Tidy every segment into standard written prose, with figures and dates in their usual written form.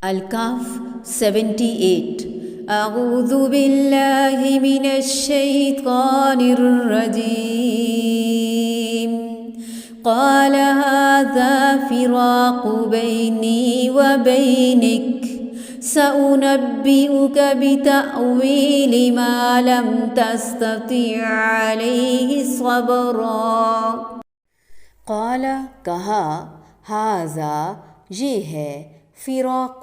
الکہف 78۔ اعوذ باللہ من الشیطان الرجیم۔ قال هذا فراق بینی وبینک سأنبئک بتأویل ما لم تستطع علیہ صبرا۔ قال کہا، ھذا یہ ہے، فراق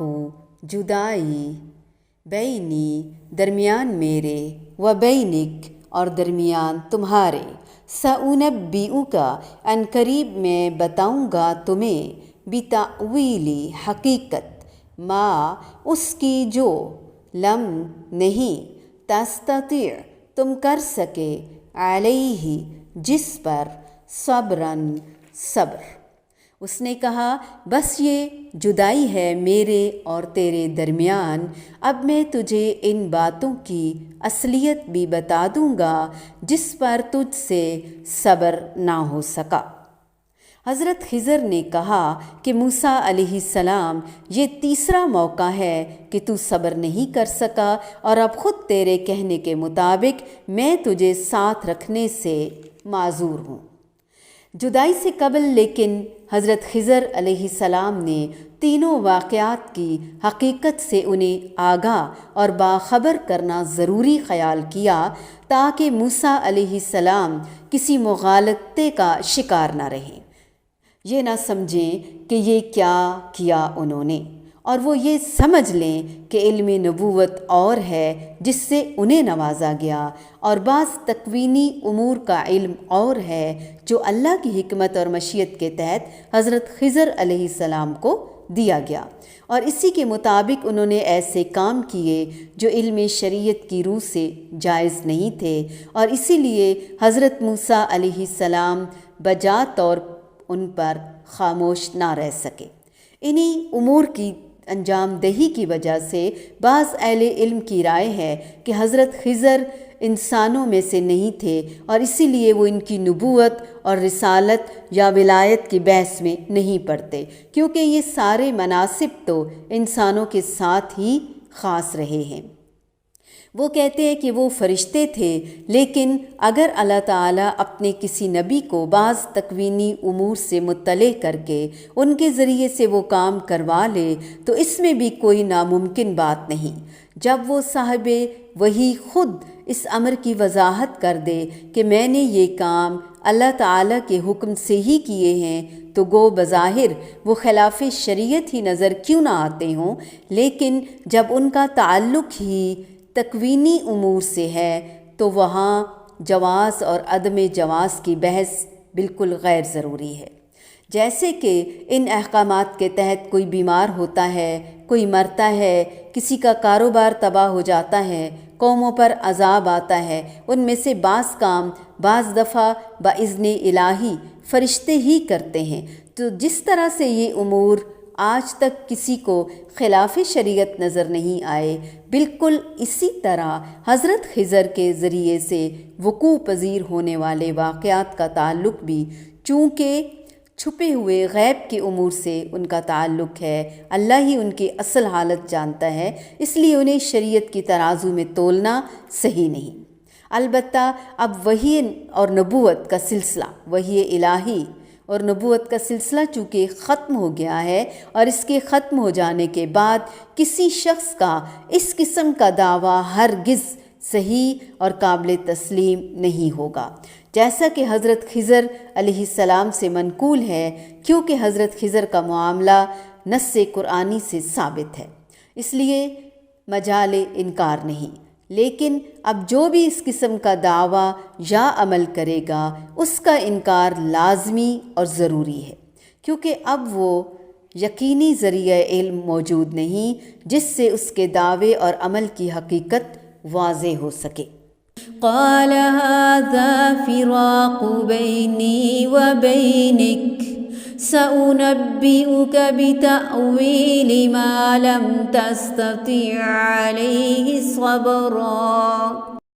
جدائی، بینی درمیان میرے، و بینک اور درمیان تمہارے، سأنبئک ان قریب میں بتاؤں گا تمہیں، بتأویل حقیقت، ما اس کی جو، لم نہیں، تستطع تم کر سکے، علیہ جس پر، صبراً صبر۔ اس نے کہا، بس یہ جدائی ہے میرے اور تیرے درمیان، اب میں تجھے ان باتوں کی اصلیت بھی بتا دوں گا جس پر تجھ سے صبر نہ ہو سکا۔ حضرت خضر نے کہا کہ موسیٰ علیہ السلام، یہ تیسرا موقع ہے کہ تو صبر نہیں کر سکا، اور اب خود تیرے کہنے کے مطابق میں تجھے ساتھ رکھنے سے معذور ہوں۔ جدائی سے قبل لیکن حضرت خضر علیہ السلام نے تینوں واقعات کی حقیقت سے انہیں آگاہ اور باخبر کرنا ضروری خیال کیا، تاکہ موسیٰ علیہ السلام کسی مغالطے کا شکار نہ رہیں، یہ نہ سمجھیں کہ یہ کیا کیا انہوں نے، اور وہ یہ سمجھ لیں کہ علم نبوت اور ہے جس سے انہیں نوازا گیا، اور بعض تکوینی امور کا علم اور ہے جو اللہ کی حکمت اور مشیت کے تحت حضرت خضر علیہ السلام کو دیا گیا، اور اسی کے مطابق انہوں نے ایسے کام کیے جو علم شریعت کی روح سے جائز نہیں تھے، اور اسی لیے حضرت موسیٰ علیہ السلام بجا طور ان پر خاموش نہ رہ سکے۔ انہی امور کی انجام دہی کی وجہ سے بعض اہل علم کی رائے ہے کہ حضرت خضر انسانوں میں سے نہیں تھے، اور اسی لیے وہ ان کی نبوت اور رسالت یا ولایت کی بحث میں نہیں پڑتے، کیونکہ یہ سارے مناصب تو انسانوں کے ساتھ ہی خاص رہے ہیں۔ وہ کہتے ہیں کہ وہ فرشتے تھے، لیکن اگر اللہ تعالیٰ اپنے کسی نبی کو بعض تکوینی امور سے مطلع کر کے ان کے ذریعے سے وہ کام کروا لے تو اس میں بھی کوئی ناممکن بات نہیں، جب وہ صاحب وحی خود اس امر کی وضاحت کر دے کہ میں نے یہ کام اللہ تعالیٰ کے حکم سے ہی کیے ہیں، تو گو بظاہر وہ خلاف شریعت ہی نظر کیوں نہ آتے ہوں، لیکن جب ان کا تعلق ہی تکوینی امور سے ہے تو وہاں جواز اور عدم جواز کی بحث بالکل غیر ضروری ہے۔ جیسے کہ ان احکامات کے تحت کوئی بیمار ہوتا ہے، کوئی مرتا ہے، کسی کا کاروبار تباہ ہو جاتا ہے، قوموں پر عذاب آتا ہے، ان میں سے بعض کام بعض دفعہ باذن الہی فرشتے ہی کرتے ہیں، تو جس طرح سے یہ امور آج تک کسی کو خلاف شریعت نظر نہیں آئے، بالکل اسی طرح حضرت خضر کے ذریعے سے وقوع پذیر ہونے والے واقعات کا تعلق بھی چونکہ چھپے ہوئے غیب کے امور سے ان کا تعلق ہے، اللہ ہی ان کی اصل حالت جانتا ہے، اس لیے انہیں شریعت کی ترازو میں تولنا صحیح نہیں۔ البتہ اب وحی اور نبوت کا سلسلہ، وحی الہی اور نبوت کا سلسلہ چونکہ ختم ہو گیا ہے، اور اس کے ختم ہو جانے کے بعد کسی شخص کا اس قسم کا دعویٰ ہرگز صحیح اور قابل تسلیم نہیں ہوگا، جیسا کہ حضرت خضر علیہ السلام سے منقول ہے، کیونکہ حضرت خضر کا معاملہ نص قرآنی سے ثابت ہے، اس لیے مجال انکار نہیں۔ لیکن اب جو بھی اس قسم کا دعویٰ یا عمل کرے گا اس کا انکار لازمی اور ضروری ہے، کیونکہ اب وہ یقینی ذریعہ علم موجود نہیں جس سے اس کے دعوے اور عمل کی حقیقت واضح ہو سکے۔ قال هذا فراق بینی وبینک سأنبئک بتأویل ما لم تستطع علیہ صبرا۔